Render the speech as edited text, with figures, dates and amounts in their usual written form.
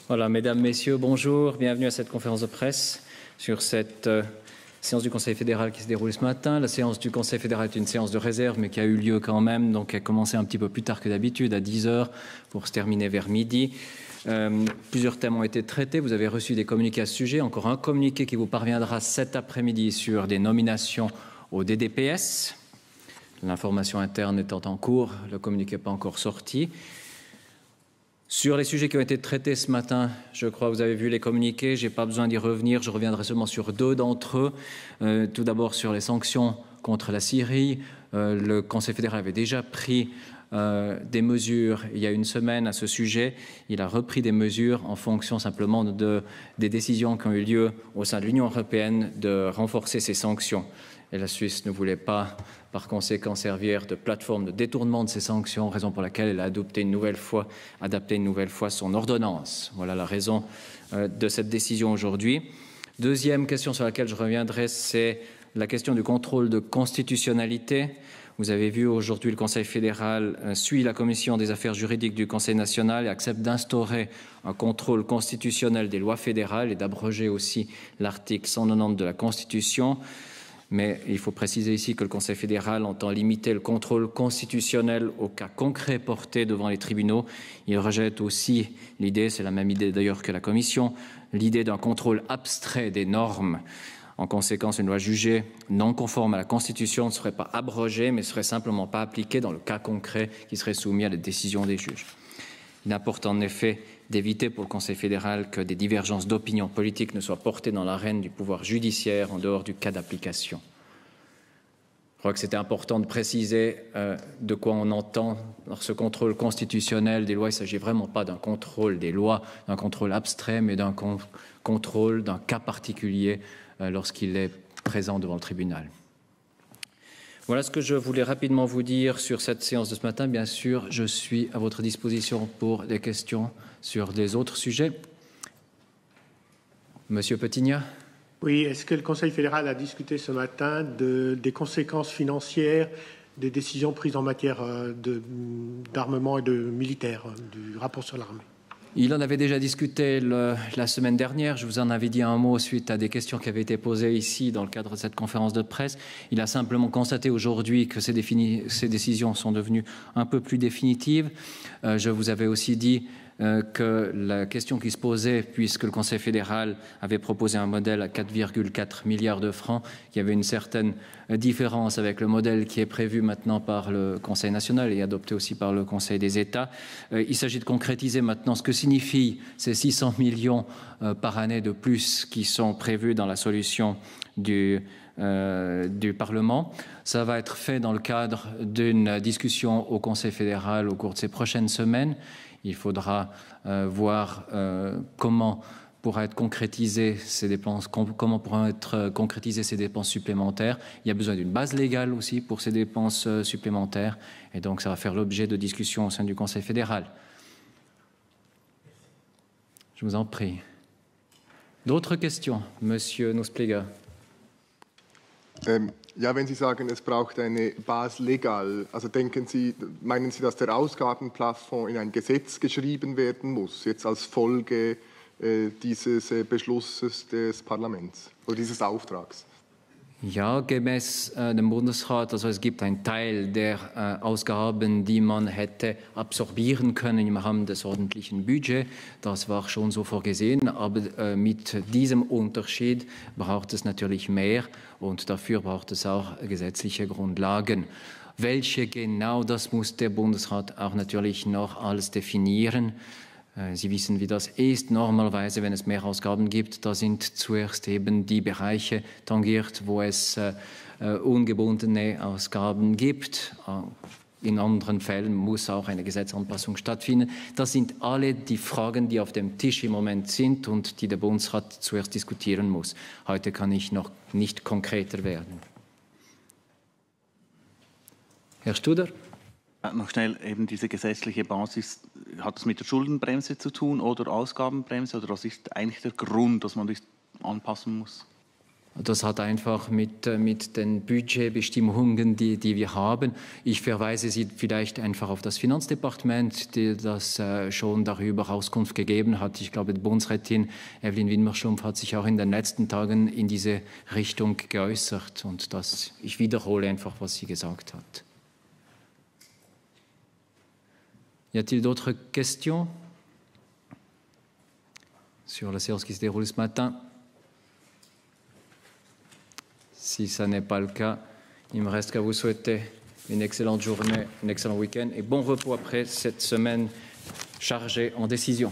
Voilà, mesdames, messieurs, bonjour, bienvenue à cette conférence de presse sur cette séance du Conseil fédéral qui se déroule ce matin. La séance du Conseil fédéral est une séance de réserve, mais qui a eu lieu quand même, donc elle a commencé un petit peu plus tard que d'habitude, à 10 h, pour se terminer vers midi. Plusieurs thèmes ont été traités, vous avez reçu des communiqués à ce sujet, encore un communiqué qui vous parviendra cet après-midi sur des nominations au DDPS. L'information interne étant en cours, le communiqué n'est pas encore sorti. Sur les sujets qui ont été traités ce matin, je crois que vous avez vu les communiqués, je n'ai pas besoin d'y revenir, je reviendrai seulement sur deux d'entre eux. Tout d'abord sur les sanctions contre la Syrie. Le Conseil fédéral avait déjà pris des mesures il y a une semaine à ce sujet. Il a repris des mesures en fonction simplement des décisions qui ont eu lieu au sein de l'Union européenne de renforcer ces sanctions. Et la Suisse ne voulait pas, par conséquent, servir de plateforme de détournement de ces sanctions, raison pour laquelle elle a adapté une nouvelle fois son ordonnance. Voilà la raison de cette décision aujourd'hui. Deuxième question sur laquelle je reviendrai, c'est la question du contrôle de constitutionnalité. Vous avez vu aujourd'hui le Conseil fédéral suit la Commission des affaires juridiques du Conseil national et accepte d'instaurer un contrôle constitutionnel des lois fédérales et d'abroger aussi l'article 190 de la Constitution. Mais il faut préciser ici que le Conseil fédéral entend limiter le contrôle constitutionnel aux cas concrets portés devant les tribunaux. Il rejette aussi l'idée, c'est la même idée d'ailleurs que la Commission, l'idée d'un contrôle abstrait des normes. En conséquence, une loi jugée non conforme à la Constitution ne serait pas abrogée, mais ne serait simplement pas appliquée dans le cas concret qui serait soumis à la décision des juges. Il importe en effet d'éviter pour le Conseil fédéral que des divergences d'opinion politique ne soient portées dans l'arène du pouvoir judiciaire en dehors du cas d'application. Je crois que c'était important de préciser de quoi on entend dans ce contrôle constitutionnel des lois. Il ne s'agit vraiment pas d'un contrôle des lois, d'un contrôle abstrait, mais d'un contrôle d'un cas particulier lorsqu'il est présent devant le tribunal. Voilà ce que je voulais rapidement vous dire sur cette séance de ce matin. Bien sûr, je suis à votre disposition pour des questions sur des autres sujets. Monsieur Petigna. Oui, est-ce que le Conseil fédéral a discuté ce matin des conséquences financières des décisions prises en matière d'armement et de militaire, du rapport sur l'armée? Il en avait déjà discuté la semaine dernière. Je vous en avais dit un mot suite à des questions qui avaient été posées ici dans le cadre de cette conférence de presse. Il a simplement constaté aujourd'hui que ces décisions sont devenues un peu plus définitives. Je vous avais aussi dit que la question qui se posait, puisque le Conseil fédéral avait proposé un modèle à 4,4 milliards de francs, il y avait une certaine différence avec le modèle qui est prévu maintenant par le Conseil national et adopté aussi par le Conseil des États. Il s'agit de concrétiser maintenant ce que signifient ces 600 millions par année de plus qui sont prévus dans la solution du Parlement. Ça va être fait dans le cadre d'une discussion au Conseil fédéral au cours de ces prochaines semaines. Il faudra voir comment pourront être concrétisées ces dépenses, comment pourront être concrétisées ces dépenses supplémentaires. Il y a besoin d'une base légale aussi pour ces dépenses supplémentaires, et donc ça va faire l'objet de discussions au sein du Conseil fédéral. Je vous en prie. D'autres questions, Monsieur Nusplega? Ja, wenn Sie sagen, es braucht eine Base legal, also meinen Sie, dass der Ausgabenplafond in ein Gesetz geschrieben werden muss, jetzt als Folge dieses Beschlusses des Parlaments oder dieses Auftrags? Ja, gemäß dem Bundesrat, also es gibt einen Teil der Ausgaben, die man hätte absorbieren können im Rahmen des ordentlichen Budgets. Das war schon so vorgesehen, aber mit diesem Unterschied braucht es natürlich mehr und dafür braucht es auch gesetzliche Grundlagen. Welche genau, das muss der Bundesrat auch natürlich noch alles definieren. Sie wissen, wie das ist. Normalerweise, wenn es mehr Ausgaben gibt, da sind zuerst eben die Bereiche tangiert, wo es ungebundene Ausgaben gibt. In anderen Fällen muss auch eine Gesetzanpassung stattfinden. Das sind alle die Fragen, die auf dem Tisch im Moment sind und die der Bundesrat zuerst diskutieren muss. Heute kann ich noch nicht konkreter werden. Herr Studer? Noch schnell, eben diese gesetzliche Basis, hat es mit der Schuldenbremse zu tun oder Ausgabenbremse? Oder was ist eigentlich der Grund, dass man das anpassen muss? Das hat einfach mit den Budgetbestimmungen, die wir haben. Ich verweise Sie vielleicht einfach auf das Finanzdepartement, das schon darüber Auskunft gegeben hat. Ich glaube, die Bundesrätin Evelyn Widmer-Schlumpf hat sich auch in den letzten Tagen in diese Richtung geäußert. Und ich wiederhole einfach, was sie gesagt hat. Y a-t-il d'autres questions sur la séance qui se déroule ce matin? Si ça n'est pas le cas, il ne me reste qu'à vous souhaiter une excellente journée, un excellent week-end et bon repos après cette semaine chargée en décisions.